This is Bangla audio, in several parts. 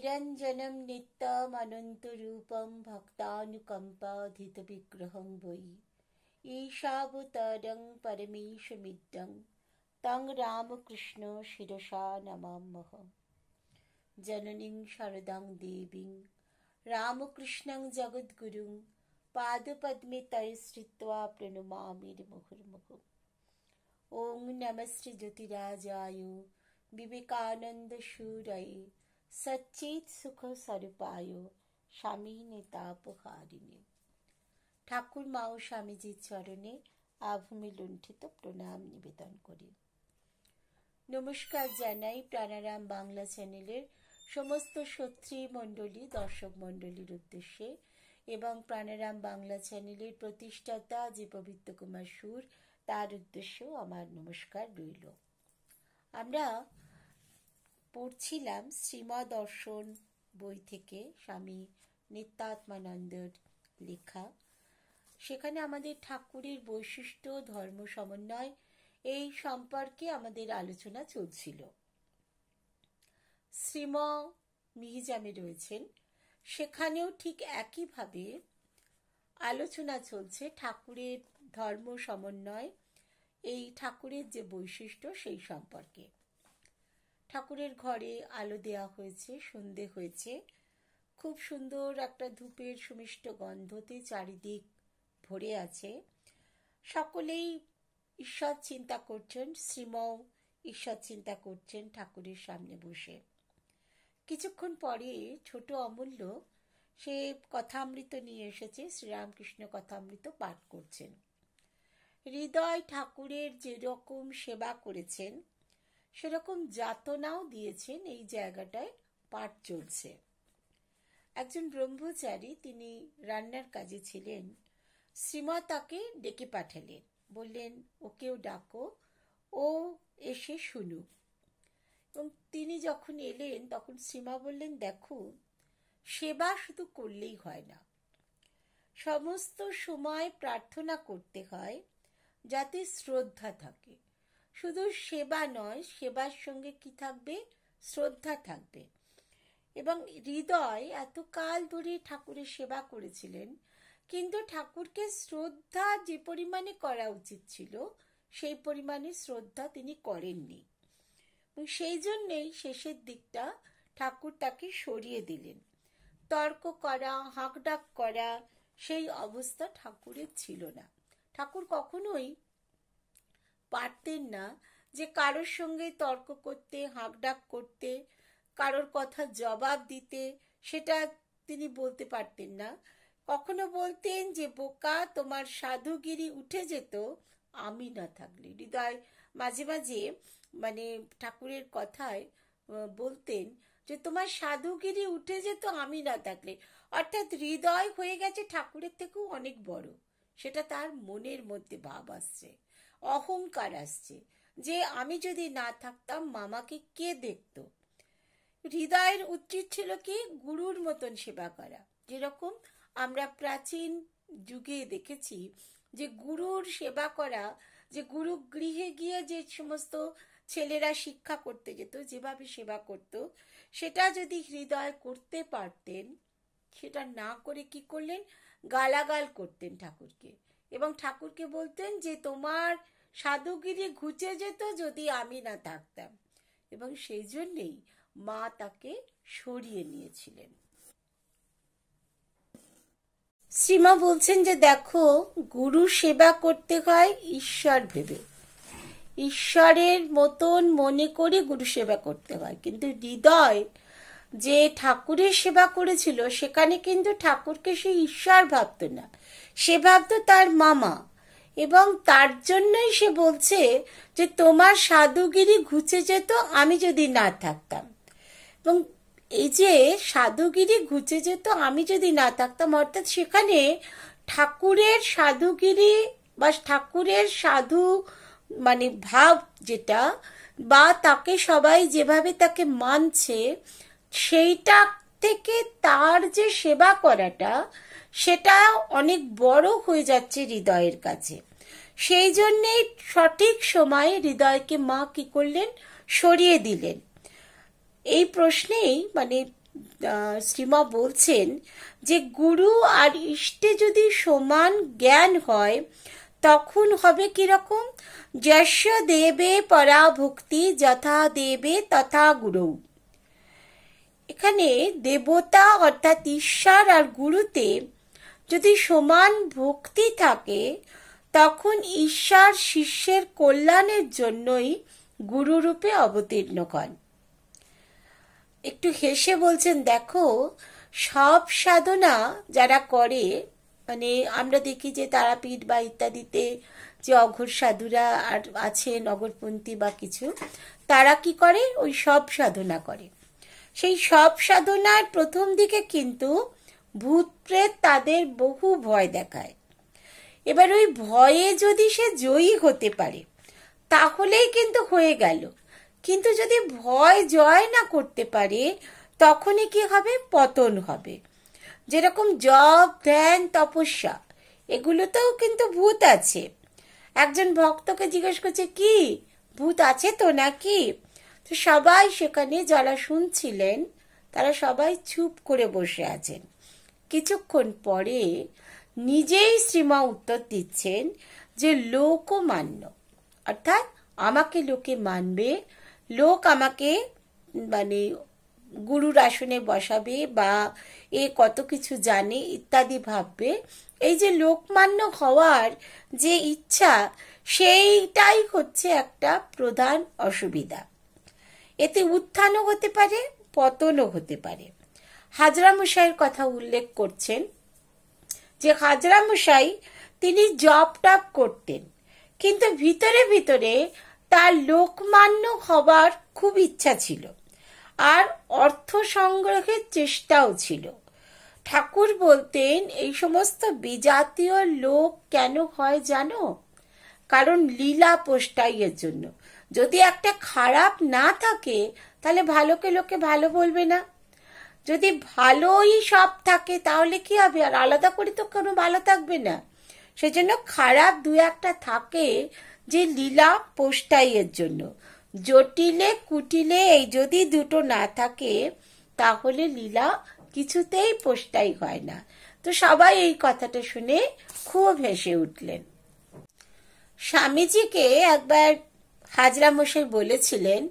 निरञ्जनं नित्यमनन्तरूपं भक्तानुकम्पाधितविग्रहं वै ईशावतारं परमेशमिदं तं रामकृष्ण शिरसा नमाम्यहम्। जननीं शारदां देवीं रामकृष्णं जगद्गुरुं पादपद्मे तैस्थित्वा प्रणमामि मुहुर्मुहुः। ॐ नमः श्री ज्योतिराजाय विवेकानन्दशूरये सच्चित् सुख स्वरूपाय स्वामिने तापहारिणे। ঠাকুর মা ও স্বামীজির চরণে আভূমি লুণ্ঠিত প্রণাম নিবেদন করি। নমস্কার জানাই প্রাণারাম বাংলা চ্যানেলের সমস্ত সত্রী মণ্ডলী, দর্শক মণ্ডলীর উদ্দেশ্যে এবং প্রাণারাম বাংলা চ্যানেলের প্রতিষ্ঠাতা যে পবিত্র কুমার সুর তার উদ্দেশ্যেও আমার নমস্কার রইল। আমরা পড়ছিলাম শ্রীমদর্শন বই থেকে স্বামী নিত্যাত্মানন্দের লেখা। সেখানে আমাদের ঠাকুরের বৈশিষ্ট্য, ধর্ম সমন্বয় এই সম্পর্কে আমাদের আলোচনা চলছিল। শ্রীম মিহিজামে রয়েছেন, সেখানেও ঠিক একইভাবে আলোচনা চলছে ঠাকুরের ধর্ম সমন্বয়, এই ঠাকুরের যে বৈশিষ্ট্য সেই সম্পর্কে। ঠাকুরের ঘরে আলো দেয়া হয়েছে, সন্ধে হয়েছে, খুব সুন্দর একটা ধূপের সুমিষ্ট গন্ধতে চারিদিক ভরে আছে। সকলেই ঈশ্বর চিন্তা করছেন, শ্রীমও ঈশ্বর চিন্তা করছেন ঠাকুরের সামনে বসে। কিছুক্ষণ পরে ছোট অমূল্য সে কথামৃত নিয়ে এসেছে, শ্রীরামকৃষ্ণ কথামৃত পাঠ করছেন। হৃদয় ঠাকুরের যেরকম সেবা করেছেন সেরকম যাতনাও দিয়েছেন, এই জায়গাটায় পাঠ চলছে। একজন ব্রহ্মচারী, তিনি রান্নার কাজে ছিলেন। শ্রীমা তাকে ডেকে পাঠালেন, বললেন ওকেও ডাকো, ও এসে শুনুক। এবং তিনি যখন এলেন তখন শ্রীমা বললেন, দেখো, সেবা শুধু করলেই হয় না, সমস্ত সময় প্রার্থনা করতে হয় যাতে শ্রদ্ধা থাকে। শুধু সেবা নয়, সেবার সঙ্গে কি থাকবে? শ্রদ্ধা থাকবে। এবং হৃদয় এতকাল ধরে ঠাকুরের সেবা করেছিলেন, কিন্তু ঠাকুরকে শ্রদ্ধা যে পরিমাণে করা উচিত ছিল সেই পরিমাণে শ্রদ্ধা তিনি করেননি। সেই জন্যেই শেষের দিকটা ঠাকুর তাকে সরিয়ে দিলেন। তর্ক করা, হাঁকডাক করা সেই অবস্থা ঠাকুরের ছিল না। ঠাকুর কখনোই পারতেন না যে কারোর সঙ্গে তর্ক করতে, হাঁকডাক করতে, কারোর কথা জবাব দিতে, সেটা তিনি বলতে পারতেন না। কখনো বলতেন যে বোকা, তোমার সাধুগিরি উঠে যেত আমি না থাকলে। হৃদয় মাঝে মাঝে ঠাকুরের কথায় বলতেন যে তোমার সাধুগিরি উঠে যেত আমি না থাকলে। অর্থাৎ হৃদয় হয়ে গেছে ঠাকুরের থেকেও অনেক বড়, সেটা তার মনের মধ্যে ভাব আসছে, অহংকার আসছে যে আমি যদি না থাকতাম মামাকে কে দেখত। হৃদয়ের উচিত ছিল কি? গুরুর মতন সেবা করা। যেরকম আমরা প্রাচীন যুগে দেখেছি যে গুরুর সেবা করা, যে গুরু গৃহে গিয়ে যে সমস্ত ছেলেরা শিক্ষা করতে যেত, যেভাবে সেবা করত, সেটা যদি হৃদয় করতে পারতেন, সেটা না করে কি করলেন? গালাগাল করতেন ঠাকুরকে, এবং ঠাকুরকে বলতেন যে তোমার সাধুগিরি ঘুচে যেত যদি আমি না থাকতাম। এবং সেই জন্যেই মা তাকে সরিয়ে নিয়েছিলেন। শ্রীমা বলছেন যে দেখো, গুরু সেবা করতে হয় ঈশ্বর ভেবে, ঈশ্বরের মতন মনে করে গুরু সেবা করতে হয়। কিন্তু হৃদয় যে ঠাকুরের সেবা করেছিল সেখানে কিন্তু ঠাকুরকে সে ঈশ্বর ভাবত না, সে ভাবত তার মামা। এবং তার জন্যই সে বলছে যে তোমার সাধুগিরি ঘুচে যেত আমি যদি না থাকতাম। এবং এই যে সাধুগিরি ঘুচে যেত আমি যদি না থাকতাম, অর্থাৎ সেখানে ঠাকুরের সাধুগিরি বা ঠাকুরের সাধু ভাব যেটা, বা তাকে সবাই যেভাবে তাকে মানছে, সেইটা থেকে তার যে সেবা করাটা সেটা অনেক বড় হয়ে যাচ্ছে হৃদয়ের কাছে। সেই জন্যেই সঠিক সময়ে হৃদয়কে মা কি করলেন? সরিয়ে দিলেন। এই প্রশ্নেই শ্রীমা বলছেন যে গুরু আর ইষ্টে যদি সমান জ্ঞান হয় তখন হবে কিরকম, যস্য দেবে পরাভক্তি যথা দেবে তথা গুরু। এখানে দেবতা অর্থাৎ ঈশ্বর আর গুরুতে যদি সমান ভক্তি থাকে তখন ঈশ্বর শিষ্যের কল্যাণের জন্যই গুরুরূপে অবতীর্ণ হন। একটু হেসে বলছেন, দেখো সব সাধনা যারা করে, মানে আমরা দেখি যে তারাপীঠ বা ইত্যাদিতে যে অঘোর সাধুরা আর আছে নগরপন্থী বা কিছু, তারা কি করে, ওই সব সাধনা করে। সেই সব সাধনার প্রথম দিকে কিন্তু ভূত প্রেত তাদের বহু ভয় দেখায়। এবার ওই ভয়ে যদি সে জয়ী হতে পারে তাহলেই কিন্তু হয়ে গেল, কিন্তু যদি ভয় জয় না করতে পারে তখনই কি হবে, পতন হবে। যেরকম জপ ধ্যান তপস্যা এগুলোতেও কিন্তু ভূত আছে। একজন ভক্তকে জিজ্ঞেস করছে, কি ভূত আছে তো নাকি? তো সবাই সেখানে যারা শুনছিলেন তারা সবাই চুপ করে বসে আছেন। কিছুক্ষণ পরে নিজেই শ্রীমা উত্তর দিচ্ছেন যে লোকমান্য, অর্থাৎ আমাকে লোকে মানবে, লোক আমাকে মানে গুরুর আসনে বসাবে বা এ কত কিছু জানে ইত্যাদি ভাববে। এই যে লোকমান্য হওয়ার যে ইচ্ছা, সেইটাই হচ্ছে একটা প্রধান অসুবিধা। এতে উত্থানও হতে পারে, পতনও হতে পারে। হাজরা মশাইয়ের কথা উল্লেখ করছেন যে হাজরা মশাই তিনি জপ টপ করতেন, কিন্তু ভিতরে ভিতরে তার লোকমান্য হবার খুব ইচ্ছা ছিল আর অর্থ সংগ্রহের চেষ্টাও ছিল। ঠাকুর বলতেন এই সমস্ত বিজাতীয় লোক কেন হয় জানো? কারণ লীলা পোষ্টাইয়ের জন্য। যদি একটা খারাপ না থাকে তাহলে ভালোকে লোকে ভালো বলবে না, যদি ভালোই সব থাকে তাহলে কি হবে, আর আলাদা করে তো কোনো ভালো থাকবে না। সেজন্য খারাপ দু একটা থাকে যে লীলা পোষ্টাইয়ের জন্য। জটিলে কুটিলে এই যদি দুটো না থাকে তাহলে লীলা কিছুতেই পোষ্টাই হয় না। তো সবাই এই কথাটা শুনে খুব হেসে উঠলেন। স্বামীজিকে একবার হাজরা মশাই বলেছিলেন,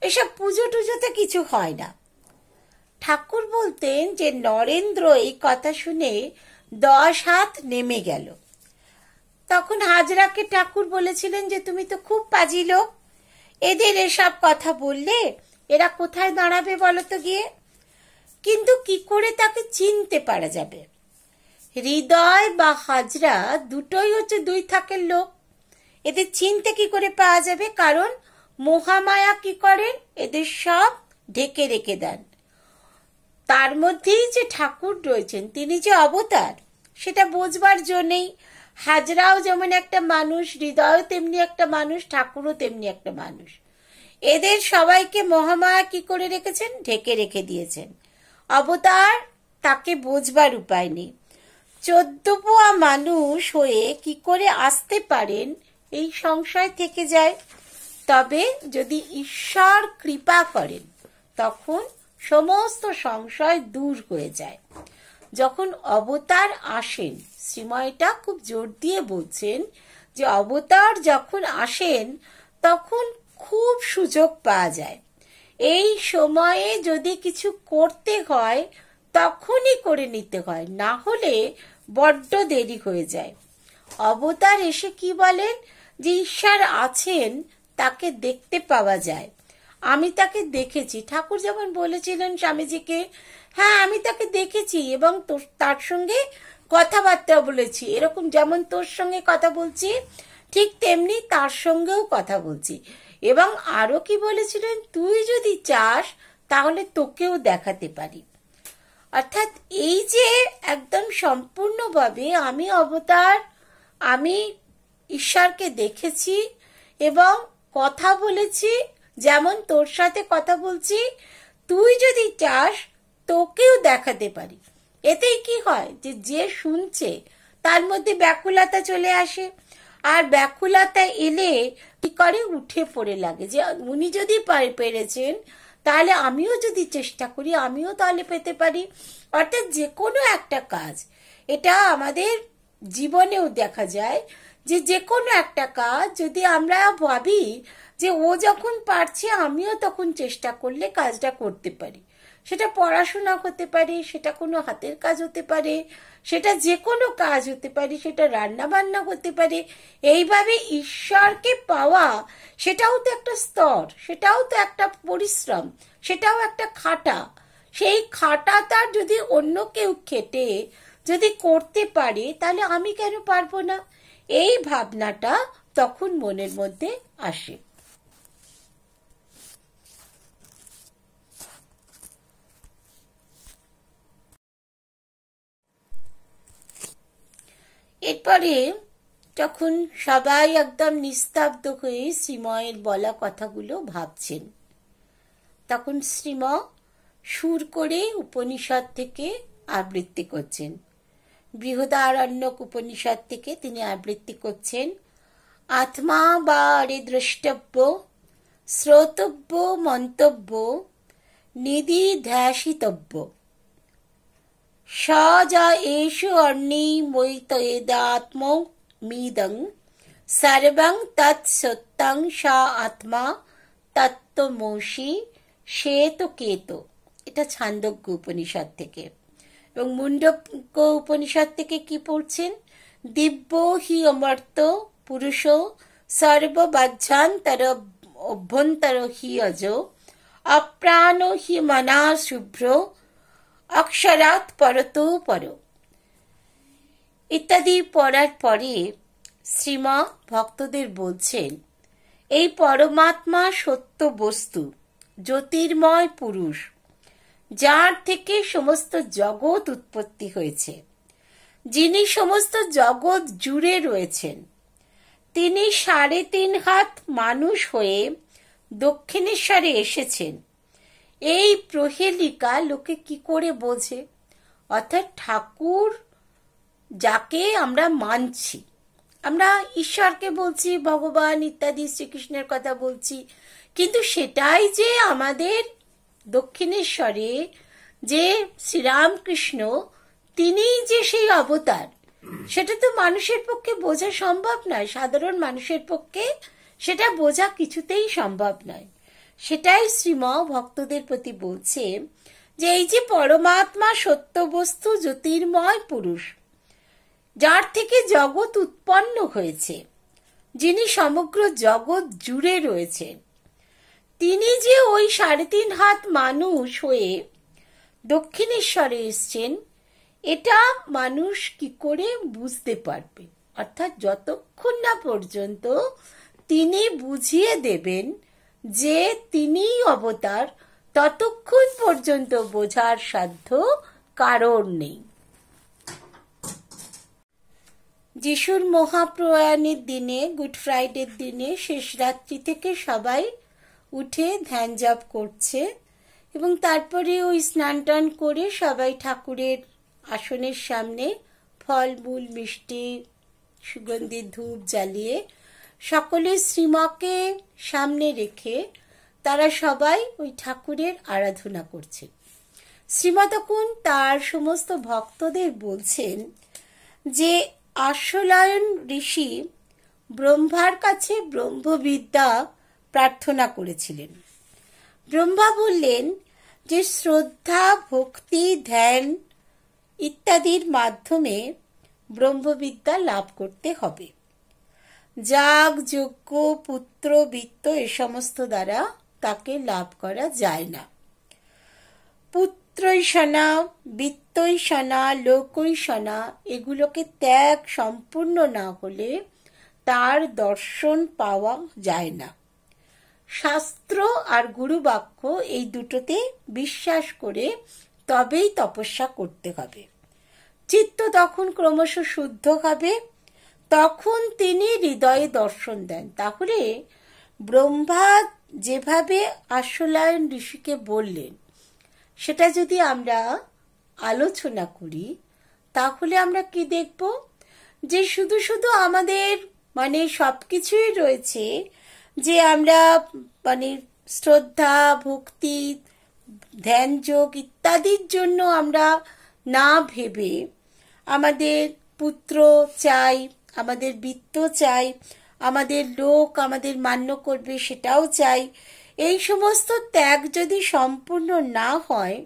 এসব পুজো টুজোতে কিছু হয় না। ঠাকুর বলতেন যে নরেন্দ্র এই কথা শুনে 10 হাত নেমে গেল। তখন হাজরাকে ঠাকুর বলেছিলেন যে তুমি তো খুব পাজি লোক, এদের এসব কথা বললে এরা কোথায় দাঁড়াবে বলো তো গিয়ে। কিন্তু কি করে তাকে চিনতে পারা যাবে? হৃদয় বা হাজরা দুটোই হচ্ছে দুই থাকের লোক, এদের চিনতে কি করে পাওয়া যাবে? কারণ মহামায়া কি করেন, এদের সব ঢেকে রেখে দেন। তার মধ্যেই যে ঠাকুর রয়েছেন তিনি যে অবতার সেটা বোঝবার জন্যেই হাজরাও যেমন একটা মানুষ, হৃদয়ও তেমনি একটা মানুষ, ঠাকুরও তেমনি একটা মানুষ। এদের সবাইকে মহামায়া কি করে রেখেছেন, ঢেকে রেখে দিয়েছেন। অবতার তাকে বোঝবার উপায় নেই। 14 পোয়া মানুষ হয়ে কি করে আসতে পারেন এই সংশয় থেকে যায়। তবে যদি ঈশ্বর কৃপা করেন তখন সমস্ত সংশয় দূর হয়ে যায়। যখন অবতার আসেন, শ্রীময়টা খুব জোর দিয়ে বলছেন যে অবতার যখন আসেন তখন খুব সুযোগ পাওয়া যায়। এই সময়ে যদি কিছু করতে হয় তখনই করে নিতে হয়, না হলে বড্ড দেরি হয়ে যায়। অবতার এসে কি বলেন যে ঈশ্বর আছেন, তাকে দেখতে পাওয়া যায়। আমি তাকে দেখেছি। ঠাকুর যেমন বলেছিলেন স্বামীজিকে, হ্যাঁ আমি তাকে দেখেছি এবং তার সঙ্গে কথাবার্তা বলেছি, এরকম যেমন তোর সঙ্গে কথা বলছি ঠিক তেমনি তার সঙ্গেও কথা বলছি। এবং আরো কি বলেছিলেন, তুই যদি চাস তাহলে তোকেও দেখাতে পারি। অর্থাৎ এই যে একদম সম্পূর্ণভাবে আমি অবতার, আমি ঈশ্বরকে দেখেছি এবং কথা বলেছি, যেমন তোর সাথে কথা বলছি, তুই যদি চাস তোকেও দেখাতে পারি। এতেই কি হয় যে যে শুনছে তার মধ্যে ব্যাকুলতা চলে আসে, আর ব্যাকুলতা এলে কি করে, উঠে পড়ে লাগে যে উনি যদি পেরেছেন তাহলে আমিও যদি চেষ্টা করি আমিও তাহলে পেতে পারি। অর্থাৎ যে কোনো একটা কাজ, এটা আমাদের জীবনেও দেখা যায় যে যে কোনো একটা কাজ যদি আমরা ভাবি যে ও যখন পারছে আমিও তখন চেষ্টা করলে কাজটা করতে পারি, সেটা পড়াশোনা হতে পারে, সেটা কোনো হাতের কাজ হতে পারে, সেটা যে কোনো কাজ হতে পারে, সেটা রান্না বান্না হতে পারে। এইভাবে ঈশ্বরকে পাওয়া সেটাও তো একটা স্তর, সেটাও তো একটা পরিশ্রম, সেটাও একটা খাটা। সেই খাটাটা যদি অন্য কেউ খেটে যদি করতে পারে তাহলে আমি কেন পারবো না? এই ভাবনাটা তখন মনের মধ্যে আসে। এরপরে যখন সবাই একদম নিস্তব্ধ হয়ে শ্রীময়ের বলা কথাগুলো ভাবছেন, তখন শ্রীম সুর করে উপনিষদ থেকে আবৃত্তি করছেন। বৃহদারণ্যক উপনিষদ থেকে তিনি আবৃত্তি করছেন। আত্মা বা রে দ্রষ্টব্য শ্রোতব্য মন্তব্য নিদিধ্যাসিতব্য স যা এষু অর্ণি মৈতয়েদাত্মমিদং সর্বং তৎসত্যং সা আত্মা তত্ত্বমসি শ্বেত কেত। এটা ছান্দোগ্য উপনিষদ থেকে। এবং মুন্ডক উপনিষদ থেকে কি পড়ছেন? দিব্য হি অমর্ত পুরুষ সর্ববাহ্যান্তর অভ্যন্তর হি অজ অপ্রাণ হি মনা শুভ্র অক্ষরাৎ পরতো পর ইত্যাদি পড়ার পরে শ্রীমা ভক্তদের বলছেন, এই পরমাত্মা সত্য বস্তু, জ্যোতির্ময় পুরুষ, যার থেকে সমস্ত জগৎ উৎপত্তি হয়েছে, যিনি সমস্ত জগৎ জুড়ে রয়েছেন, তিনি ৩.৫ হাত মানুষ হয়ে দক্ষিণেশ্বরে এসেছেন। এই প্রহেলিকা লোকে কি করে বোঝে? অর্থাৎ ঠাকুর যাকে আমরা মানছি, আমরা ঈশ্বরকে বলছি, ভগবান ইত্যাদি শ্রীকৃষ্ণের কথা বলছি, কিন্তু সেটাই যে আমাদের দক্ষিণেশ্বরে যে শ্রীরামকৃষ্ণ, তিনিই যে সেই অবতার, সেটা তো মানুষের পক্ষে বোঝা সম্ভব নয়। সাধারণ মানুষের পক্ষে সেটা বোঝা কিছুতেই সম্ভব নয়। সেটাই শ্রীম ভক্তদের প্রতি বলছে যে এই যে পরমাত্মা সত্য বস্তু, জ্যোতির্ময় পুরুষ, যার থেকে জগৎ উৎপন্ন হয়েছে, যিনি সমগ্র জগৎ জুড়ে রয়েছেন, তিনি যে ওই ৩.৫ হাত মানুষ হয়ে দক্ষিণেশ্বরে এসছেন, এটা মানুষ কি করে বুঝতে পারবে? অর্থাৎ যতক্ষণ না পর্যন্ত তিনি বুঝিয়ে দেবেন যে তিনিই অবতার, ততক্ষণ পর্যন্ত বোঝার সাধ্য কারণ নেই। যিশুর মহাপ্রয়াণের দিনে, গুড ফ্রাইডের দিনে শেষ রাত্রি থেকে সবাই উঠে ধ্যান জপ করছে এবং তারপরে ওই স্নান টান করে সবাই ঠাকুরের আসনের সামনে ফলমূল, মিষ্টি, সুগন্ধি ধূপ জ্বালিয়ে সকলে শ্রীমকে সামনে রেখে তারা সবাই ওই ঠাকুরের আরাধনা করছেন। শ্রীমা তখন তার সমস্ত ভক্তদের বলছেন যে আশ্বলায়ন ঋষি ব্রহ্মার কাছে ব্রহ্মবিদ্যা প্রার্থনা করেছিলেন। ব্রহ্মা বললেন যে শ্রদ্ধা, ভক্তি, ধ্যান ইত্যাদির মাধ্যমে ব্রহ্মবিদ্যা লাভ করতে হবে। যাগ, যজ্ঞ, পুত্র, বিত্ত এ সমস্ত দ্বারা তাকে লাভ করা যায় না। পুত্রৈষণা, বিত্তৈষণা, লোকৈষণা এগুলোকে ত্যাগ সম্পূর্ণ না হলে তার দর্শন পাওয়া যায় না। শাস্ত্র আর গুরুবাক্য এই দুটোতে বিশ্বাস করে তবেই তপস্যা করতে হবে। চিত্ত তখন ক্রমশ শুদ্ধ হবে, তখন তিনি হৃদয়ে দর্শন দেন। তাহলে ব্রহ্মা যেভাবে আশ্বলায়ন ঋষিকে বললেন সেটা যদি আমরা আলোচনা করি তাহলে আমরা কি দেখব? যে শুধু শুধু আমাদের সব কিছুই রয়েছে, যে আমরা শ্রদ্ধা, ভক্তি, ধ্যান যোগ ইত্যাদির জন্য আমরা না ভেবে আমাদের পুত্র চাই, আমাদের বিত্ত চাই, আমাদের লোক আমাদের মান্য করবে সেটাও চাই, এই সমস্ত ত্যাগ যদি সম্পূর্ণ না হয়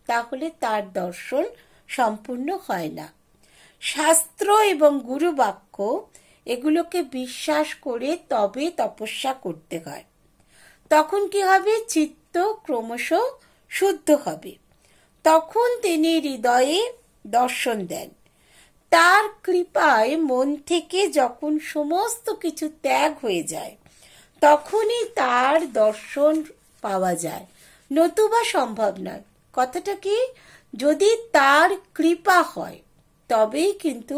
তাহলে তার দর্শন সম্পূর্ণ হয় না। শাস্ত্র এবং গুরু বাক্য এগুলোকে বিশ্বাস করে তবে তপস্যা করতে হয়। তখন কি হবে? চিত্ত ক্রমশ শুদ্ধ হবে। তখন তিনি হৃদয়ে দর্শন দেন। তার কৃপায় মন থেকে যখন সমস্ত কিছু ত্যাগ হয়ে যায় তখনই তার দর্শন পাওয়া যায়, নতুবা সম্ভব নয়। কথাটা কি? যদি তার কৃপা হয় তবেই কিন্তু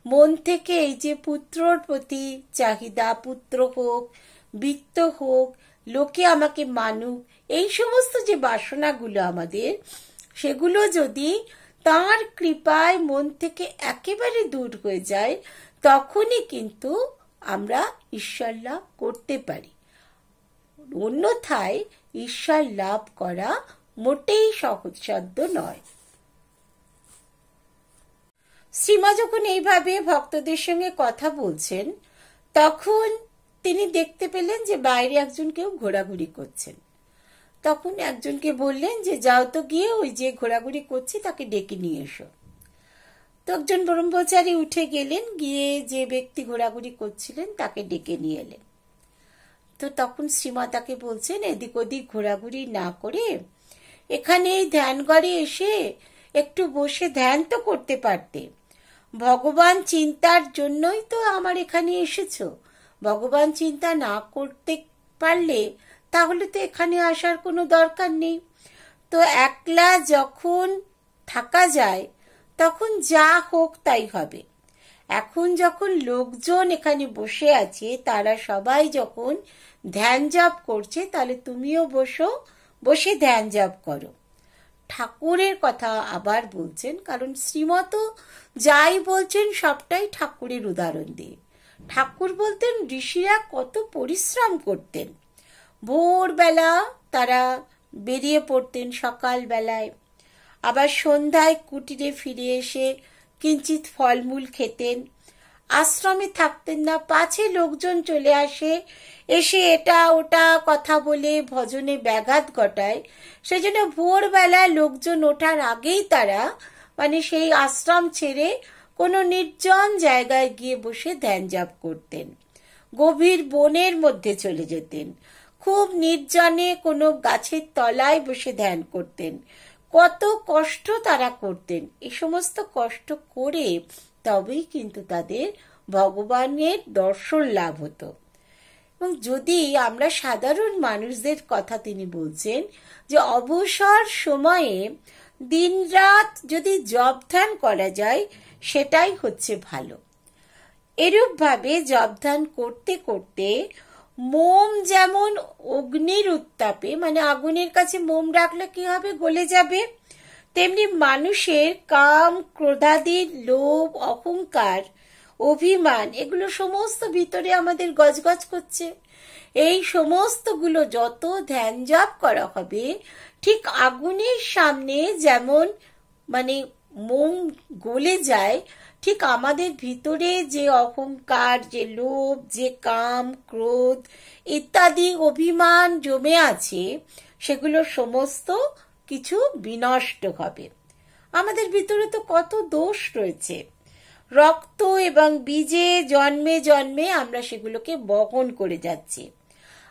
মন থেকে এই যে পুত্রর প্রতি চাহিদা, পুত্র হোক, বিত্ত হোক, লোকে আমাকে মানুক, এই সমস্ত যে বাসনাগুলো আমাদের, সেগুলো যদি তার কৃপায় মন থেকে একেবারে দূর হয়ে যায় তখনই কিন্তু আমরা ঈশ্বর লাভ করতে পারি। অন্যথায় ঈশ্বর লাভ করা মোটেই সহজসাধ্য নয়। শ্রীমা যখন এইভাবে ভক্তদের সঙ্গে কথা বলছেন তখন তিনি দেখতে পেলেন যে বাইরে একজন কেউ ঘোরাঘুরি করছেন। তখন একজনকে বললেন যে যাও তো গিয়ে ওই যে ঘোরাঘুরি করছে তাকে ডেকে নিয়ে এসো। তো একজন ব্রহ্মচারী উঠে গেলেন, গিয়ে যে ব্যক্তি ঘোরাঘুরি করছিলেন তাকে ডেকে নিয়ে এলেন। তো তখন শ্রীমা তাকে বলছেন এদিক ওদিক ঘোরাঘুরি না করে এখানে এই ধ্যান ঘরে এসে একটু বসে ধ্যান তো করতে পারতে। ভগবান চিন্তার জন্যই তো আমার এখানে এসেছো। ভগবান চিন্তা না করতে পারলে তাহলে তো এখানে আসার কোনো দরকার নেই। তো একলা যখন থাকা যায় তখন যা হোক তাই হবে। এখন যখন লোকজন এখানে বসে আছে, তারা সবাই যখন ধ্যান জপ করছে, তাহলে তুমিও বসো, বসে ধ্যান জপ করো। ঠাকুরের কথা আবার বলছেন, কারণ শ্রীমত যাই বলছেন সবটাই ঠাকুরের উদাহরণ দিয়ে। ঠাকুর বলতেন ঋষিরা কত পরিশ্রম করতেন। ভোরবেলা তারা বেরিয়ে পড়তেন সকালবেলায়, আবার সন্ধ্যায় কুটিরে ফিরে এসে কিঞ্চিত ফলমূল খেতেন। আশ্রমে থাকতেন না, পাছে লোকজন চলে আসে, এসে এটা ওটা কথা বলে ভজনে ব্যাঘাত ঘটায়। সেজন্য ভোরবেলা লোকজন ওঠার আগেই তারা সেই আশ্রম ছেড়ে কোনো নির্জন জায়গায় গিয়ে বসে ধ্যান জপ করতেন। গভীর বনের মধ্যে চলে যেতেন, খুব নির্জনে কোনো গাছের তলায় বসে ধ্যান করতেন। কত কষ্ট তারা করতেন। এই সমস্ত কষ্ট করে তবেই কিন্তু তাদের ভগবানের দর্শন লাভ হতো। এবং যদি আমরা সাধারণ মানুষদের কথা তিনি বলছেন যে অবসর সময়ে দিনরাত যদি জপ ধ্যান করা যায় সেটাই হচ্ছে ভালো। এরূপভাবে জপ ধ্যান করতে করতে মোম যেমন অগ্নির উত্তাপে, আগুনের কাছে মোম রাখলে কি হবে? গলে যাবে। তেমনি মানুষের কাম, ক্রোধাদির, লোভ, অহংকার, অভিমান, এগুলো সমস্ত ভিতরে আমাদের গজগজ করছে। এই সমস্তগুলো যত ধ্যান জপ করা হবে, ঠিক আগুনের সামনে যেমন মোম গলে যায়, ঠিক আমাদের ভিতরে যে অহংকার, যে লোভ, যে কাম, ক্রোধ ইত্যাদি অভিমান জমে আছে, সেগুলো সমস্ত কিছু বিনষ্ট হবে। আমাদের ভিতরে তো কত দোষ রয়েছে, রক্ত এবং বীজে জন্মে জন্মে আমরা সেগুলোকে বহন করে যাচ্ছি।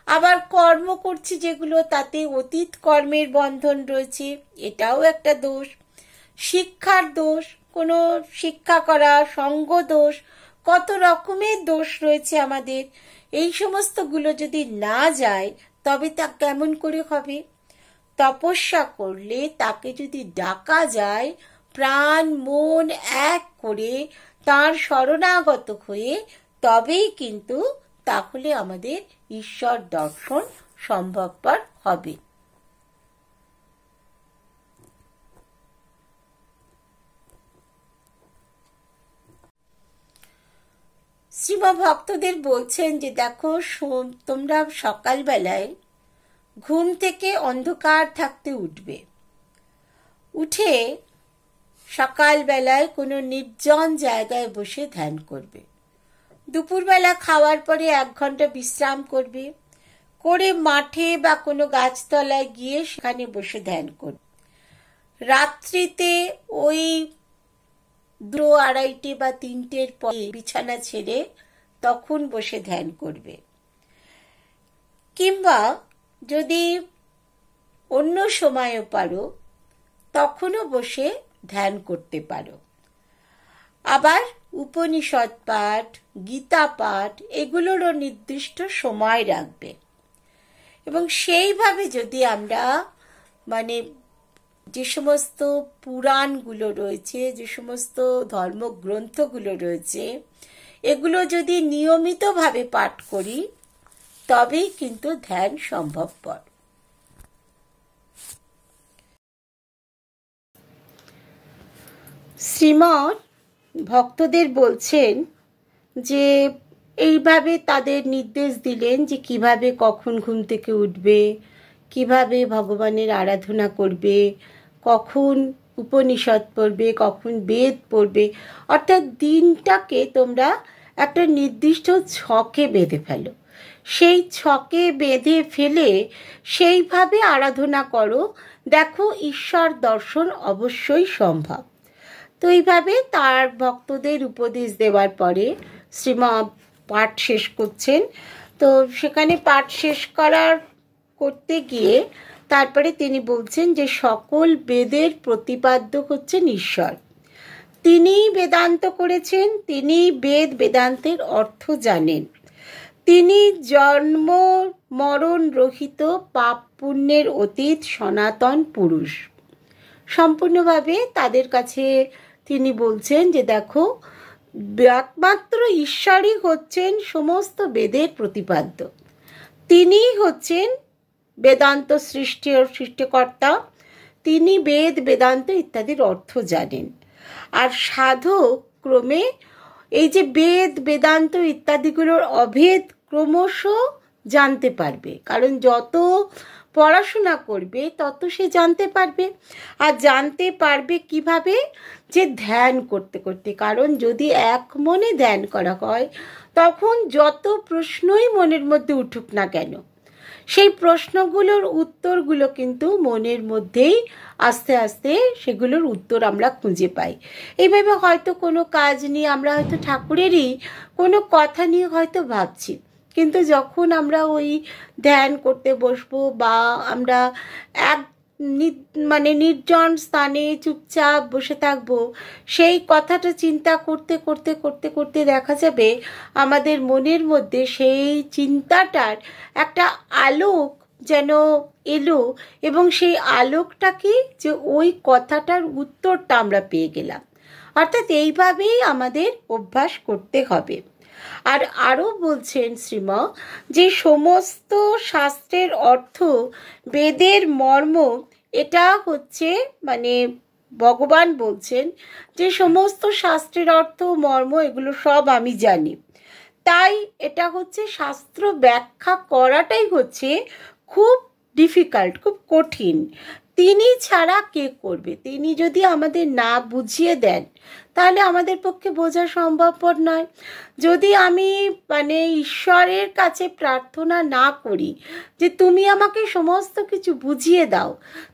আবার কর্ম করছি যেগুলো, তাতে অতীত কর্মের বন্ধন রয়েছে, এটাও একটা দোষ। শিক্ষার দোষ, কোনো শিক্ষা করা, সঙ্গ দোষ, কত রকমের দোষ রয়েছে আমাদের। এই সমস্তগুলো যদি না যায় তবে তা কেমন করে হবে? তপস্যা করলে তাকে যদি ডাকা যায়, প্রাণ মন এক করে তার শরণাগত হয়ে, তবেই কিন্তু তাহলে আমাদের ঈশ্বর দর্শন সম্ভবপর হবে। শ্রীমা ভক্তদের বলছেন যে দেখো, তোমরা সকালবেলায় ঘুম থেকে অন্ধকার থাকতে উঠবে, উঠে সকালবেলায় কোনো নির্জন জায়গায় বসে ধ্যান করবে। দুপুরবেলা খাওয়ার পরে 1 ঘন্টা বিশ্রাম করবে, করে মাঠে বা কোনো গাছতলায় গিয়ে সেখানে বসে ধ্যান করবে। রাত্রিতে ওই 2, 2:30 বা 3টের পরে বিছানা ছেড়ে তখন বসে ধ্যান করবে। কিংবা যদি অন্য সময়ও পারো তখনও বসে ধ্যান করতে পারো। আবার উপনিষদ পাঠ, গীতা পাঠ এগুলোরও নির্দিষ্ট সময় রাখবে। এবং সেইভাবে যদি আমরা যে সমস্ত পুরাণগুলো রয়েছে, যে সমস্ত ধর্মগ্রন্থগুলো রয়েছে, এগুলো যদি নিয়মিতভাবে পাঠ করি তবেই কিন্তু ধ্যান সম্ভবপর। শ্রীমৎ ভক্তদের বলছেন যে এইভাবে তাদের নির্দেশ দিলেন যে কিভাবে কখন ঘুম থেকে উঠবে, কিভাবে ভগবানের আরাধনা করবে, কখন উপনিষদ পড়বে, কখন বেদ পড়বে। অর্থাৎ দিনটাকে তোমরা একটা নির্দিষ্ট ছকে বেঁধে ফেলো, সেই ছকে বেঁধে ফেলে সেইভাবে আরাধনা করো, দেখো ঈশ্বর দর্শন অবশ্যই সম্ভব। তো এইভাবে তার ভক্তদের উপদেশ দেওয়ার পরে শ্রীমা পাঠ শেষ করছেন। তো সেখানে পাঠ শেষ করতে গিয়ে তারপরে তিনি বলছেন যে সকল বেদের প্রতিপাদ্য হচ্ছেন ঈশ্বর। তিনিই বেদান্ত করেছেন, তিনি বেদান্তের অর্থ জানেন, তিনি জন্ম মরণ রহিত পাপ পুণ্যের অতীত সনাতন পুরুষ। সম্পূর্ণভাবে তাদের কাছে তিনি বলছেন যে দেখো, একমাত্র ঈশ্বরই হচ্ছেন সমস্ত বেদের প্রতিপাদ্য, তিনিই হচ্ছেন বেদান্ত সৃষ্টিকর্তা, তিনি বেদান্ত ইত্যাদির অর্থ জানেন। আর সাধক ক্রমে এই যে বেদান্ত ইত্যাদিগুলোর অভেদ ক্রমশ জানতে পারবে, কারণ যত পড়াশোনা করবে তত সে জানতে পারবে। আর জানতে পারবে কিভাবে? যে ধ্যান করতে করতে। কারণ যদি এক মনে ধ্যান করা হয় তখন যত প্রশ্নই মনের মধ্যে উঠুক না কেন, সেই প্রশ্নগুলোর উত্তরগুলো কিন্তু মনের মধ্যেই আস্তে আস্তে সেগুলোর উত্তর আমরা খুঁজে পাই। এইভাবে হয়তো কোনো কাজ নিয়ে আমরা হয়তো ঠাকুরেরই কোনো কথা নিয়ে হয়তো ভাবছি, কিন্তু যখন আমরা ওই ধ্যান করতে বসবো বা আমরা এক নির্জন স্থানে চুপচাপ বসে থাকবো, সেই কথাটা চিন্তা করতে করতে করতে করতে দেখা যাবে আমাদের মনের মধ্যে সেই চিন্তাটার একটা আলোক যেন এলো, এবং সেই আলোকটা কি, যে ওই কথাটার উত্তরটা আমরা পেয়ে গেলাম। অর্থাৎ এইভাবেই আমাদের অভ্যাস করতে হবে। আর আরও বলছেন শ্রীম যে সমস্ত শাস্ত্রের অর্থ, বেদের মর্ম, এটা হচ্ছে ভগবান বলছেন যে সমস্ত শাস্ত্রের অর্থ মর্ম এগুলো সব আমি জানি, তাই এটা হচ্ছে শাস্ত্র ব্যাখ্যা করাটাই হচ্ছে খুব ডিফিকাল্ট, খুব কঠিন। তিনি ছাড়া কে করবে? তিনি যদি আমাদের না বুঝিয়ে দেন তাহলে আমাদের পক্ষে বোঝা সম্ভবপর নয়। যদি আমি ঈশ্বরের কাছে প্রার্থনা না করি যে তুমি আমাকে সমস্ত কিছু বুঝিয়ে দাও,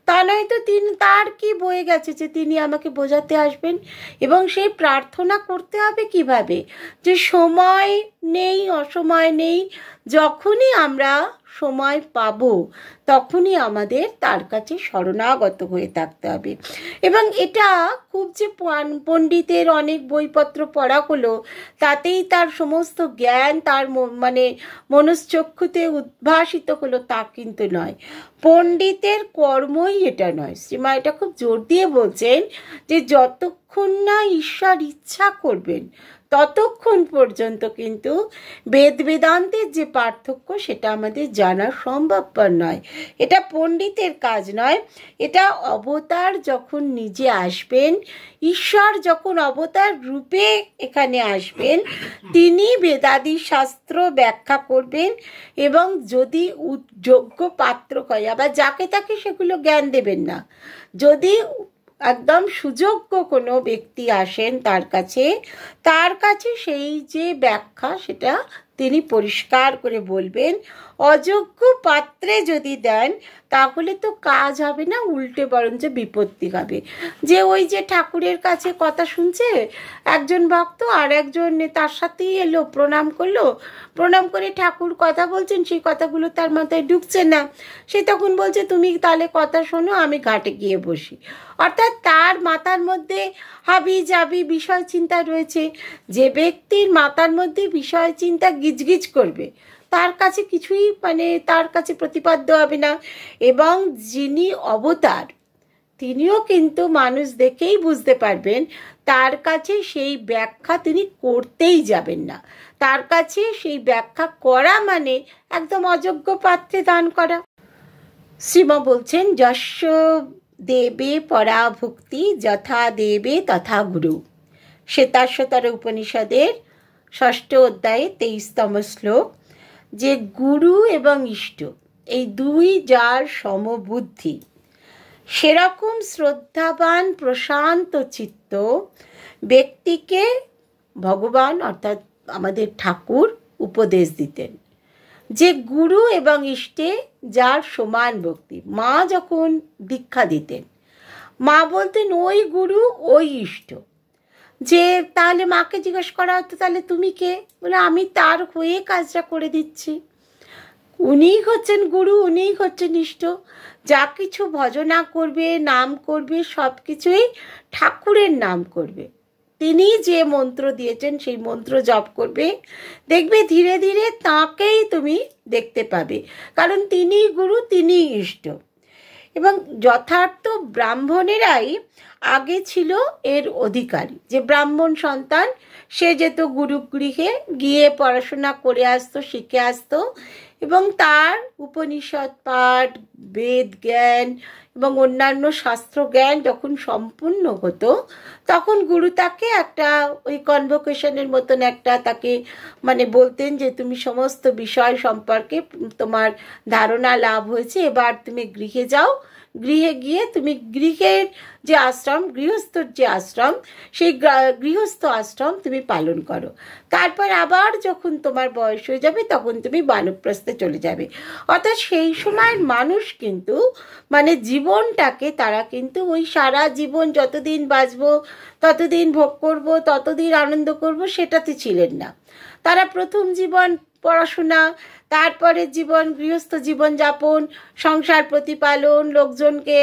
তা নয়তো তার কি বয়ে গেছে যে তিনি আমাকে বোঝাতে আসবেন। এবং সেই প্রার্থনা করতে হবে কিভাবে? যে সময় নেই, অসময় নেই, যখনই আমরা সময় পাবো তখনই আমাদের তার কাছে শরণাগত হয়ে থাকতে হবে। এবং এটা খুব যে পণ্ডিতের অনেক বইপত্র পড়া হলো তাতেই তার সমস্ত জ্ঞান তার মনশ্চক্ষুতে উদ্ভাসিত হলো, তা কিন্তু নয়। পণ্ডিতের কর্মই এটা নয়। শ্রীমা এটা খুব জোর দিয়ে বলছেন যে যতক্ষণ না ঈশ্বর ইচ্ছা করবেন ততক্ষণ পর্যন্ত কিন্তু বেদ বেদান্তের যে পার্থক্য সেটা আমাদের জানা সম্ভবপর নয়। এটা পণ্ডিতের কাজ নয়, এটা অবতার যখন নিজে আসবেন, ঈশ্বর যখন অবতার রূপে এখানে আসবেন, তিনি বেদাদি শাস্ত্র ব্যাখ্যা করবেন এবং যদি যোগ্য পাত্র হয়, আবার যাকে তাকে সেগুলো জ্ঞান দেবেন না। যদি একদম সুযোগ্য কোনো ব্যক্তি আসেন তার কাছে সেই যে ব্যাখ্যা সেটা তিনি পরিষ্কার করে বলবেন। অযোগ্য পাত্রে যদি দেন তাহলে তো কাজ হবে না, উল্টে বরঞ্চ বিপত্তি হবে। যে ওই যে ঠাকুরের কাছে কথা শুনছে একজন ভক্ত, আর একজন তার সাথেই এলো, প্রণাম করলো, প্রণাম করে ঠাকুর কথা বলছেন, সেই কথাগুলো তার মাথায় ঢুকছে না। সে তখন বলছে তুমি তাহলে কথা শোনো, আমি ঘাটে গিয়ে বসি। অর্থাৎ তার মাথার মধ্যে হাবি জাবি বিষয় চিন্তা রয়েছে। যে ব্যক্তির মাথার মধ্যে বিষয় চিন্তা গিজগিজ করবে তার কাছে কিছুই তার কাছে প্রতিপাদ্য হবে না। এবং যিনি অবতার তিনিও কিন্তু মানুষ দেখেই বুঝতে পারবেন, তার কাছে সেই ব্যাখ্যা তিনি করতেই যাবেন না। তার কাছে সেই ব্যাখ্যা করা মানে একদম অযোগ্য পাত্রে দান করা। শ্রীমা বলছেন, যস্য দেবে পরাভক্তি যথা দেবে তথা গুরু। শ্বেতাশ্বতর উপনিষদের 6ষ্ঠ অধ্যায়ে 23তম শ্লোক, যে গুরু এবং ইষ্ট এই দুই যার সমবুদ্ধি, সেরকম শ্রদ্ধাবান প্রশান্ত চিত্ত ব্যক্তিকে ভগবান অর্থাৎ আমাদের ঠাকুর উপদেশ দিতেন। যে গুরু এবং ইষ্টে যার সমান ভক্তি। মা যখন দীক্ষা দিতেন, মা বলতেন ওই গুরু ওই ইষ্ট। যে তাহলে মাকে জিজ্ঞেস করা হতো তাহলে তুমি কে? বলে আমি তার হয়ে কাজটা করে দিচ্ছি। উনিই হচ্ছেন গুরু, উনিই হচ্ছেন ইষ্ট। যা কিছু ভজনা করবে, নাম করবে, সব কিছুই ঠাকুরের নাম করবে। তিনি যে মন্ত্র দিয়েছেন সেই মন্ত্র জপ করবে, দেখবে ধীরে ধীরে তাঁকেই তুমি দেখতে পাবে, কারণ তিনিই গুরু, তিনিই ইষ্ট। এবং যথার্থ ব্রাহ্মণেরাই আগে ছিল এর অধিকারী। যে ব্রাহ্মণ সন্তান সে যেত গুরুগৃহে গিয়ে পড়াশোনা করে আসতো, শিখে আসতো, এবং তার উপনিষদ পাঠ, বেদ জ্ঞান এবং অন্যান্য শাস্ত্র জ্ঞান যখন সম্পূর্ণ হতো, তখন গুরু তাকে একটা ওই কনভোকেশনের মতন একটা তাকে বলতেন যে তুমি সমস্ত বিষয় সম্পর্কে তোমার ধারণা লাভ হয়েছে, এবার তুমি গৃহে যাও, গৃহে গিয়ে তুমি গৃহের যে আশ্রম, গৃহস্থর যে আশ্রম, সেই গৃহস্থ আশ্রম তুমি পালন করো। তারপর আবার যখন তোমার বয়স হয়ে যাবে তখন তুমি বানপ্রস্থে চলে যাবে। অর্থাৎ সেই সময়ের মানুষ কিন্তু জীবনটাকে তারা কিন্তু ওই সারা জীবন যতদিন বাঁচবো, ততদিন ভোগ করব, ততদিন আনন্দ করব, সেটাতে ছিলেন না। তারা প্রথম জীবন পড়াশোনা, তারপরে জীবন গৃহস্থ জীবন যাপন, সংসার প্রতিপালন, লোকজনকে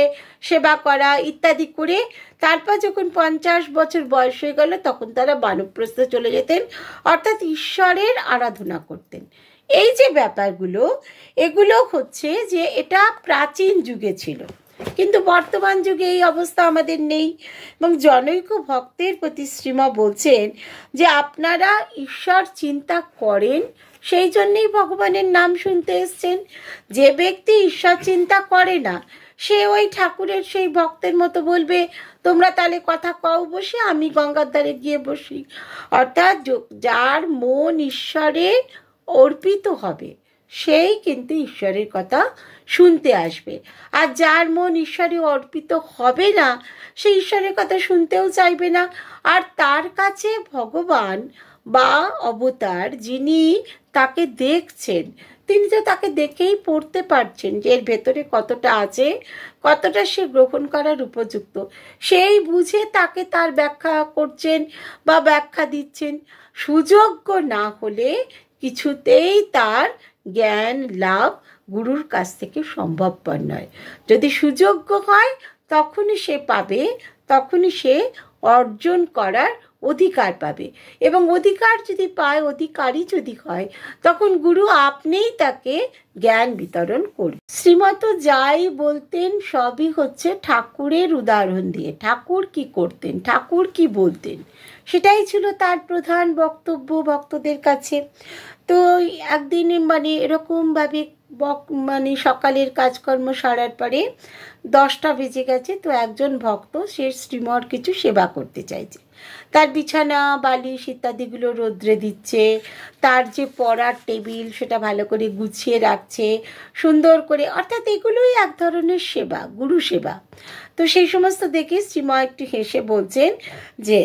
সেবা করা ইত্যাদি করে তারপর যখন 50 বছর বয়স হয়ে গেল তখন তারা বানপ্রস্থে চলে যেতেন, অর্থাৎ ঈশ্বরের আরাধনা করতেন। এই যে ব্যাপারগুলো, এগুলো হচ্ছে যে এটা প্রাচীন যুগে ছিল, কিন্তু বর্তমান যুগে এই অবস্থা আমাদের নেই। এবং জনৈক ভক্তের প্রতি শ্রীমা বলছেন যে আপনারা ঈশ্বর চিন্তা করেন, সেই জন্যই ভগবানের নাম শুনতে এসছেন। যে ব্যক্তি ঈশ্বর চিন্তা করে না সে ওই ঠাকুরের সেই ভক্তের মতো বলবে তোমরা তাহলে কথা কও বসে, আমি গঙ্গার ধারে গিয়ে বসি। অর্থাৎ যার মন ঈশ্বরে অর্পিত হবে সেই কিন্তু ঈশ্বরের কথা শুনতে আসবে, আর যার মন ঈশ্বরে অর্পিত হবে না সে ঈশ্বরের কথা শুনতেও চাইবে না। আর তার কাছে ভগবান বা অবতার যিনি তাকে দেখছেন, তিনি তো তাকে দেখেই পড়তে পারছেন যে এর ভেতরে কতটা আছে, কতটা সে গ্রহণ করার উপযুক্ত, সেই বুঝে তাকে তার ব্যাখ্যা করছেন বা ব্যাখ্যা দিচ্ছেন। সুযোগ্য না হলে কিছুতেই তার জ্ঞান লাভ গুরুর কাছ থেকে সম্ভবপর নয়। যদি সুযোগ্য হয় তখনই সে পাবে, তখনই সে অর্জন করার অধিকার পাবে, এবং অধিকার যদি পায়, অধিকারী যদি হয়, তখন গুরু আপনিই তাকে জ্ঞান বিতরণ করবে। শ্রীমত যাই বলতেন সবই হচ্ছে ঠাকুরের উদাহরণ দিয়ে। ঠাকুর কি করতেন, ঠাকুর কি বলতেন, সেটাই ছিল তার প্রধান বক্তব্য ভক্তদের কাছে। তো একদিন মানে এরকমভাবে মানে সকালের কাজকর্ম সারার পরে 10টা বেজে গেছে। তো একজন ভক্ত সে শ্রীমর কিছু সেবা করতে চাইছে, তার বিছানা বালিশ ইত্যাদিগুলো রোদ্রে দিচ্ছে, তার যে পড়ার টেবিল সেটা ভালো করে গুছিয়ে রাখছে সুন্দর করে, অর্থাৎ এগুলোই এক ধরনের সেবা, গুরু সেবা। তো সেই সমস্ত দেখে শ্রীমা একটু হেসে বলছেন যে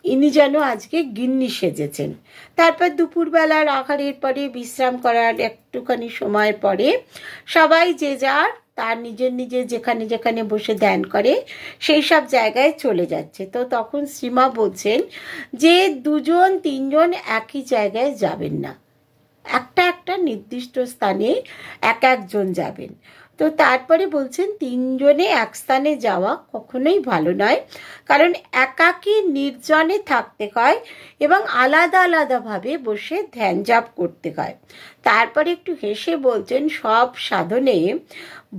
ইনি যেন আজকে গিন্নি সেজেছেন। তারপর দুপুরবেলার আহারের পরে বিশ্রাম করার একটুখানি সময় পরে সবাই যে যার তার নিজের নিজের যেখানে যেখানে বসে ধ্যান করে সেই সব জায়গায় চলে যাচ্ছে। তো তখন শ্রীমা বলছেন যে 2-3 একই জায়গায় যাবেন না, একটা নির্দিষ্ট স্থানে একজন যাবেন। তো তারপরে বলছেন 3 জনে এক স্থানে যাওয়া কখনোই ভালো নয়, কারণ একাকী নির্জনে থাকতে হয় এবং আলাদা আলাদাভাবে বসে ধ্যান জাপ করতে হয়। তারপরে একটু হেসে বলছেন সব সাধনে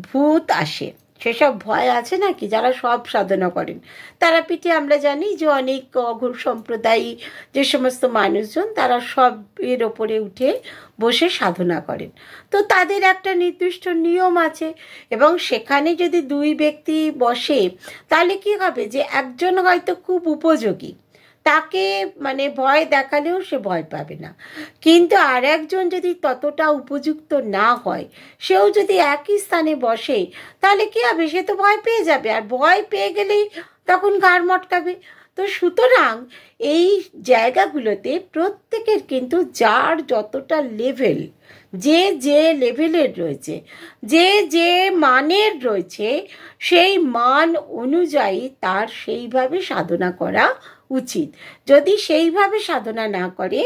ভূত আসে, সেসব ভয় আছে নাকি? যারা সব সাধনা করেন, তারাপীঠে আমরা জানি যে অনেক অঘোর সম্প্রদায়ী যে সমস্ত মানুষজন তারা সব এর ওপরে উঠে বসে সাধনা করেন। তো তাদের একটা নির্দিষ্ট নিয়ম আছে, এবং সেখানে যদি 2 ব্যক্তি বসে তাহলে কি হবে যে একজন হয়তো খুব উপযোগী, তাকে মানে ভয় দেখালেও সে ভয় পাবে না, কিন্তু আর একজন যদি ততটা উপযুক্ত না হয়, সেও যদি একই স্থানে বসে তাহলে কি হবে, সে তো ভয় পেয়ে যাবে, আর ভয় পেয়ে গেলেই তখন ঘাড় মটকাবে। তো সুতরাং এই জায়গাগুলোতে প্রত্যেকের কিন্তু যার যতটা লেভেল, যে যে লেভেলের রয়েছে, যে যে মানের রয়েছে, সেই মান অনুযায়ী তার সেইভাবে সাধনা করা উচিত। যদি সেইভাবে সাধনা না করে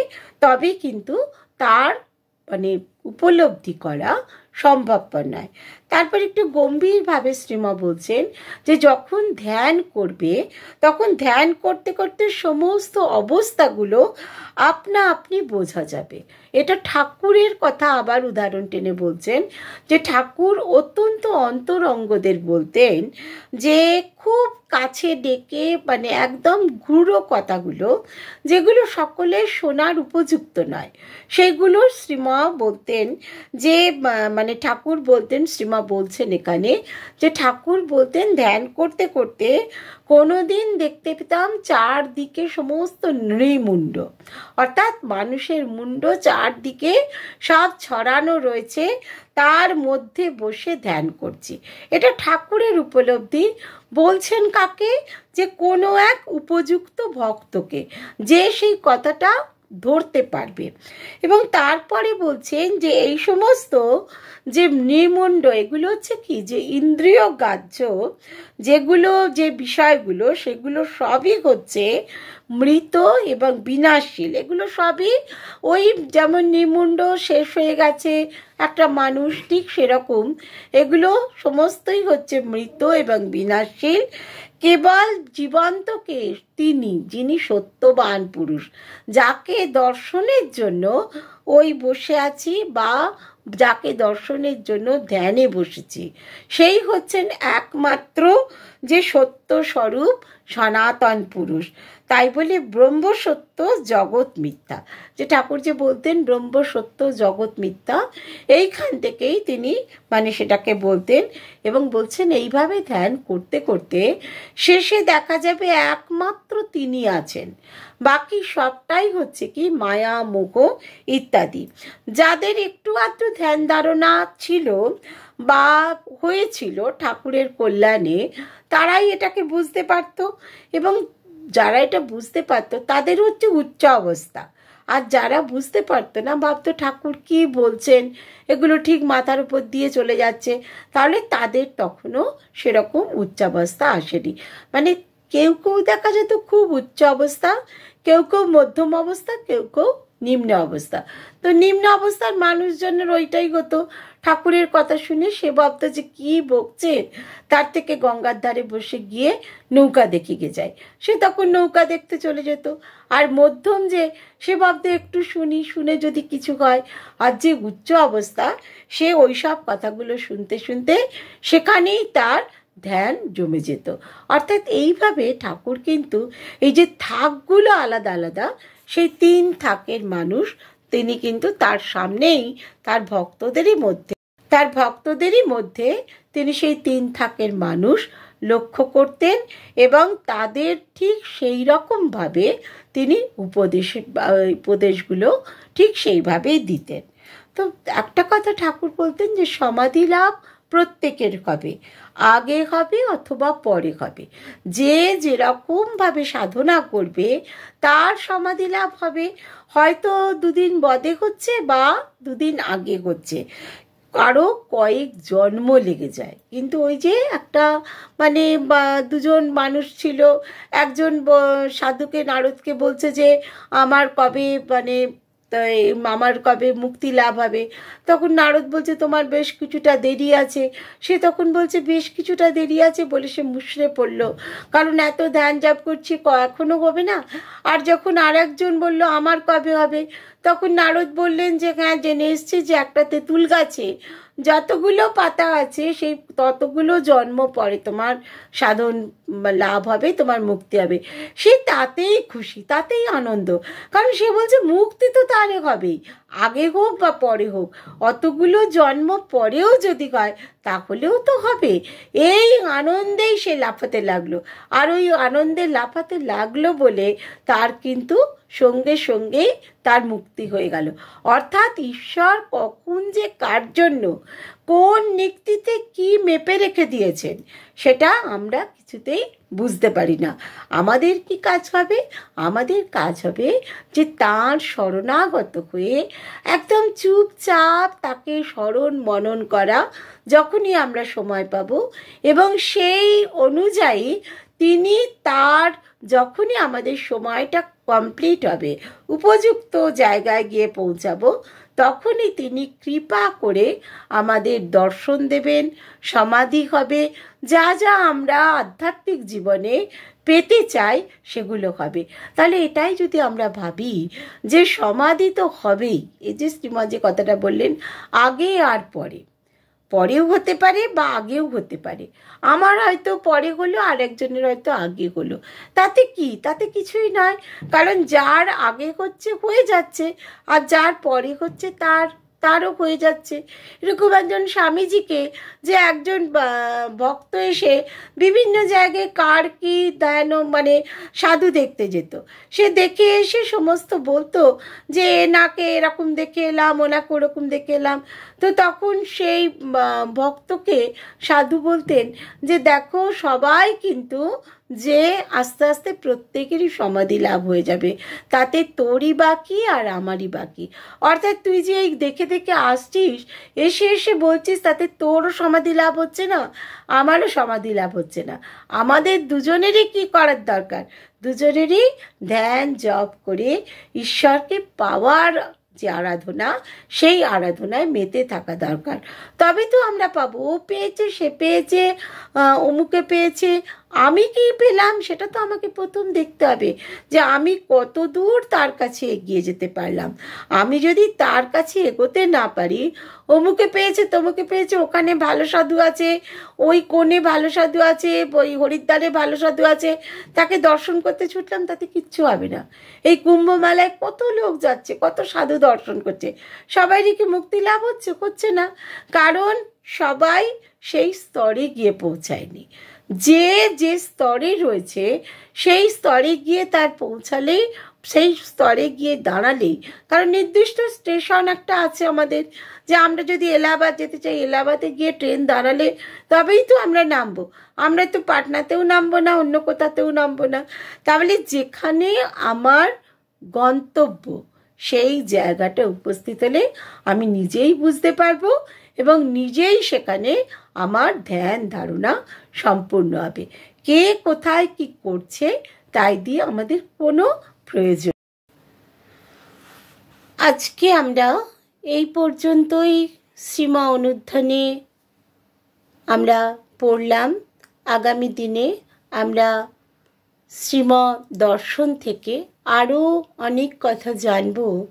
তবে কিন্তু তার মানে উপলব্ধি করা সম্ভবপর নয়। তারপর একটু গম্ভীরভাবে শ্রীমা বলছেন যে যখন ধ্যান করবে তখন ধ্যান করতে করতে সমস্ত অবস্থাগুলো আপনা আপনি বোঝা যাবে। এটা ঠাকুরের কথা আবার উদাহরণ টেনে বলছেন যে ঠাকুর অত্যন্ত অন্তরঙ্গদের বলতেন যে খুব কাছে ডেকে মানে একদম গূঢ় কথাগুলো যেগুলো সকলের শোনার উপযুক্ত নয়, সেগুলো শ্রীমা বলতেন যে মানে ঠাকুর বলতেন, শ্রীমা বলছেন এখানে যে ঠাকুর বলতেন ধ্যান করতে করতে কোনোদিন দেখতে পেতাম চারদিকে সমস্ত নৃমুণ্ড, অর্থাৎ মানুষের মুন্ড চারদিকে সব ছড়ানো রয়েছে, তার মধ্যে বসে ধ্যান করছি। এটা ঠাকুরের উপলব্ধি। বলছেন কাকে? যে কোনো এক উপযুক্ত ভক্তকে, যে সেই কথাটা ধরতে পারবে। এবং তারপরে বলছেন যে এই সমস্ত যে নির্মুণ্ড এগুলো হচ্ছে কি, যে ইন্দ্রিয় গ্রাহ্য যেগুলো যে বিষয়গুলো সেগুলো সবই হচ্ছে মৃত এবং বিনাশশীল। এগুলো সবই ওই যেমন নির্মুণ্ড শেষ হয়ে গেছে একটা মানুষ, ঠিক সেরকম এগুলো সমস্তই হচ্ছে মৃত এবং বিনাশশীল। কেবল জীবন্তকে তিনি, যিনি সত্যবান পুরুষ, যাকে দর্শনের জন্য ওই বসে আছি বা যাকে দর্শনের জন্য ধ্যানে বসেছি, সেই হচ্ছেন একমাত্র যে সত্য স্বরূপ সনাতন পুরুষ। তাই বলে ব্রহ্ম সত্য জগৎ মিথ্যা, যে ঠাকুর যে বলতেন ব্রহ্ম সত্য জগৎ মিথ্যা, এইখান থেকেই তিনি মানে সেটাকে বলতেন। এবং বলছেন এইভাবে ধ্যান করতে করতে শেষে দেখা যাবে একমাত্র তিনি আছেন, বাকি সবটাই হচ্ছে কি মায়া মোহ ইত্যাদি। যাদের একটু আধটু ধ্যান ধারণা ছিল বা হয়েছিল ঠাকুরের কল্যাণে, তারাই এটাকে বুঝতে পারত, এবং যারা এটা বুঝতে পারত তাদের হচ্ছে উচ্চ অবস্থা। আর যারা বুঝতে পারতো না, ভাবতো ঠাকুর কি বলছেন, এগুলো ঠিক মাথার উপর দিয়ে চলে যাচ্ছে, তাহলে তাদের তখনও সেরকম উচ্চাবস্থা আসেনি। মানে কেউ কেউ দেখা যেত খুব উচ্চ অবস্থা, কেউ কেউ মধ্যম অবস্থা, কেউ কেউ নিম্ন অবস্থা। তো নিম্ন অবস্থার মানুষজনের ওইটাই হতো, ঠাকুরের কথা শুনে সে ভাবতো যে কি বকছে, তার থেকে গঙ্গার ধারে বসে গিয়ে নৌকা দেখিয়ে যায়। সে তখন নৌকা দেখতে চলে যেত। আর মধ্যম যে, সে ভাবতো একটু শুনি, শুনে যদি কিছু হয়। আর যে উচ্চ অবস্থা, সে ওইসব কথাগুলো শুনতে শুনতে সেখানেই তার ধ্যান জমে যেত। অর্থাৎ এইভাবে ঠাকুর কিন্তু এই যে থাকগুলো আলাদা আলাদা, সেই 3 থাকের মানুষ তিনি কিন্তু তার সামনেই তার ভক্তদেরই মধ্যে তিনি সেই 3 থাকের মানুষ লক্ষ্য করতেন এবং তাদের ঠিক সেই রকমভাবে তিনি উপদেশগুলো ঠিক সেইভাবেই দিতেন। তো একটা কথা ঠাকুর বলতেন যে সমাধি লাভ প্রত্যেকের হবে, আগে হবে অথবা পরে হবে। যে যেরকমভাবে সাধনা করবে তার সমাধি লাভ হবে। হয়তো 2 দিন বাদে হচ্ছে বা 2 দিন আগে হচ্ছে, কারো কয়েক জন্ম লেগে যায়। কিন্তু ওই যে একটা মানে 2জন মানুষ ছিল, একজন সাধুকে নারদকে বলছে যে আমার কবে মুক্তি লাভ হবে। তখন নারদ বলছে তোমার বেশ কিছুটা দেরি আছে। সে তখন বলছে বেশ কিছুটা দেরি আছে বলে সে মুষড়ে পড়লো, কারণ এত ধ্যান জাপ করছি, এখনো হবে না। আর যখন আর একজন বলল আমার কবে হবে, তখন নারদ বললেন যে হ্যাঁ জেনে এসছি যে একটা তেঁতুল গাছে যতগুলো পাতা আছে সেই ততগুলো জন্ম পরে তোমার সাধন লাভ হবে, তোমার মুক্তি হবে। সে তাতেই খুশি, তাতেই আনন্দ, কারণ সে বলছে মুক্তি তো তাহলে হবেই, আগে হোক বা পরে হোক, অতগুলো জন্ম পরেও যদি হয় তাহলেও তো হবে। এই আনন্দেই সে লাফাতে লাগলো। আর ওই আনন্দে লাফাতে লাগলো বলে তার কিন্তু সঙ্গে সঙ্গেই তার মুক্তি হয়ে গেল। অর্থাৎ ঈশ্বর কখন যে কার জন্য কোন নিক্তিতে কি মেপে রেখে দিয়েছেন সেটা আমরা কিছুতেই বুঝতে পারি না। আমাদের কি কাজ হবে? আমাদের কাজ হবে যে তার শরণাগত হয়ে একদম চুপচাপ তাকে স্মরণ মনন করা যখনই আমরা সময় পাব, এবং সেই অনুযায়ী তিনি তার যখনই আমাদের সময়টা কমপ্লিট হবে, উপযুক্ত জায়গায় গিয়ে পৌঁছাবো, তখনই তিনি কৃপা করে আমাদের দর্শন দেবেন, সমাধি হবে, যা যা আমরা আধ্যাত্মিক জীবনে পেতে চাই সেগুলো হবে। তাহলে এটাই যদি আমরা ভাবি যে সমাধি তো হবেই, এই যে শ্রীমৎ যে কথাটা বললেন আগে আর পরে, পরেও হতে পারে বা আগেও হতে পারে। আমার হয়তো পরে হলো, আর একজনের হয়তো আগে হলো, তাতে কি? তাতে কিছুই নয়, কারণ যার আগে হচ্ছে হয়ে যাচ্ছে, আর যার পরে হচ্ছে তারও হয়ে যাচ্ছে। এরকম একজন স্বামীজিকে যে একজন ভক্ত এসে বিভিন্ন জায়গায় কার কি ধ্যান সাধু দেখতে যেত, সে দেখে এসে সমস্ত বলতো যে এনাকে এরকম দেখে এলাম, ওনাকে ওরকম দেখে এলাম। তো তখন সেই ভক্তকে সাধু বলতেন যে দেখো সবাই কিন্তু যে আস্তে আস্তে প্রত্যেকেরই সমাধি লাভ হয়ে যাবে, তাতে তোরই বাকি আর আমারই বাকি। অর্থাৎ তুই যে এই দেখে দেখে আসছিস, এসে এসে বলছিস তাতে তোরও সমাধি লাভ হচ্ছে না, আমারও সমাধি লাভ হচ্ছে না। আমাদের দুজনেরই কি করার দরকার? দুজনেরই ধ্যান জপ করে ঈশ্বরকে পাওয়ার যে আরাধনা, সেই আরাধনায় মেতে থাকা দরকার। তবে তো আমরা পাবো। ও পেয়েছে, সে পেয়েছে, অমুকে পেয়েছে, আমি কি পেলাম সেটা তো আমাকে প্রথম দেখতে হবে যে আমি কত দূর তার কাছে এগিয়ে যেতে পারলাম। আমি যদি তার কাছে এগোতে না পারি, অমুকে পেয়েছে তমুকে পেয়েছে, ওখানে ভালো সাধু আছে, ওই কোণে ভালো সাধু আছে, ওই হরিদ্বারে ভালো সাধু আছে, তাকে দর্শন করতে ছুটলাম, তাতে কিচ্ছু হবে না। এই কুম্ভ মেলায় কত লোক যাচ্ছে, কত সাধু দর্শন করছে, সবাইরই কি মুক্তি লাভ হচ্ছে? হচ্ছে না, কারণ সবাই সেই স্তরে গিয়ে পৌঁছায়নি। যে যে স্তরে রয়েছে সেই স্তরে গিয়ে তার পৌঁছালেই, সেই স্তরে গিয়ে দাঁড়ালেই, কারণ নির্দিষ্ট স্টেশন একটা আছে আমাদের, যে আমরা যদি এলাহাবাদ যেতে চাই, এলাহাবাদে গিয়ে ট্রেন দাঁড়ালে তবেই তো আমরা নামবো। আমরা তো পাটনাতেও নামবো না, অন্য কোথাতেও নামবো না। তাহলে যেখানে আমার গন্তব্য সেই জায়গাটা উপস্থিত হলে আমি নিজেই বুঝতে পারবো এবং নিজেই সেখানে আমার ধ্যান ধারণা সম্পূর্ণ হবে। কে কোথায় কি করছে তাই দিয়ে আমাদের কোনো প্রয়োজন। আজকে আমরা এই পর্যন্তই শ্রীমা অনুধ্যানে আমরা পড়লাম। আগামী দিনে আমরা শ্রীমা দর্শন থেকে আরও অনেক কথা জানব,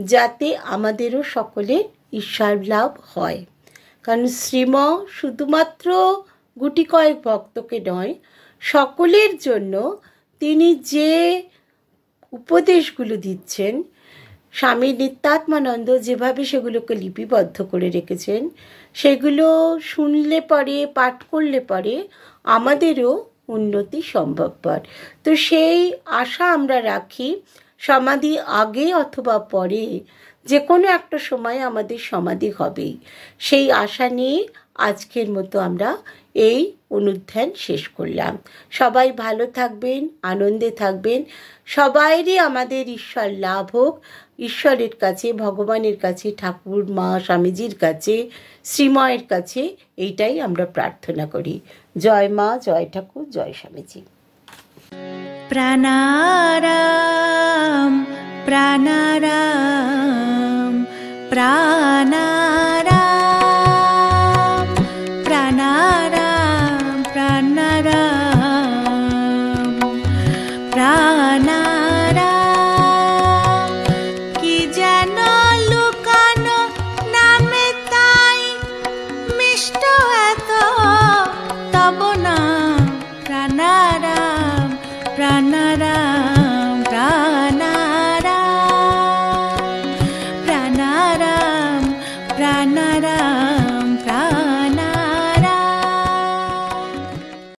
যাতে আমাদেরও সকলের ঈশ্বর লাভ হয়। কারণ শ্রীমা শুধুমাত্র গুটি কয়েক ভক্তকে নয়, সকলের জন্য তিনি যে উপদেশগুলো দিচ্ছেন, স্বামী নিত্যাত্মানন্দ যেভাবে সেগুলোকে লিপিবদ্ধ করে রেখেছেন, সেগুলো শুনলে পরে, পাঠ করলে পরে আমাদেরও উন্নতি সম্ভবপর। তো সেই আশা আমরা রাখি, সমাধি আগে অথবা পরে যে কোনো একটা সময় আমাদের সমাধি হবেই। সেই আশা নিয়ে আজকের মতো আমরা এই অনুধ্যান শেষ করলাম। সবাই ভালো থাকবেন, আনন্দে থাকবেন। সবাইরই আমাদের ঈশ্বর লাভ হোক। ঈশ্বরের কাছে, ভগবানের কাছে, ঠাকুর মা স্বামীজির কাছে, শ্রীময়ের কাছে এইটাই আমরা প্রার্থনা করি। জয় মা, জয় ঠাকুর, জয় স্বামীজি। প্রাণারাম প্রাণারাম প্রাণারাম প্রাণারাম প্রাণারাম প্রাণারাম। কি যেন লুকানো নামে তাই মিষ্ট এত তব নাম প্রাণারাম প্রাণারাম।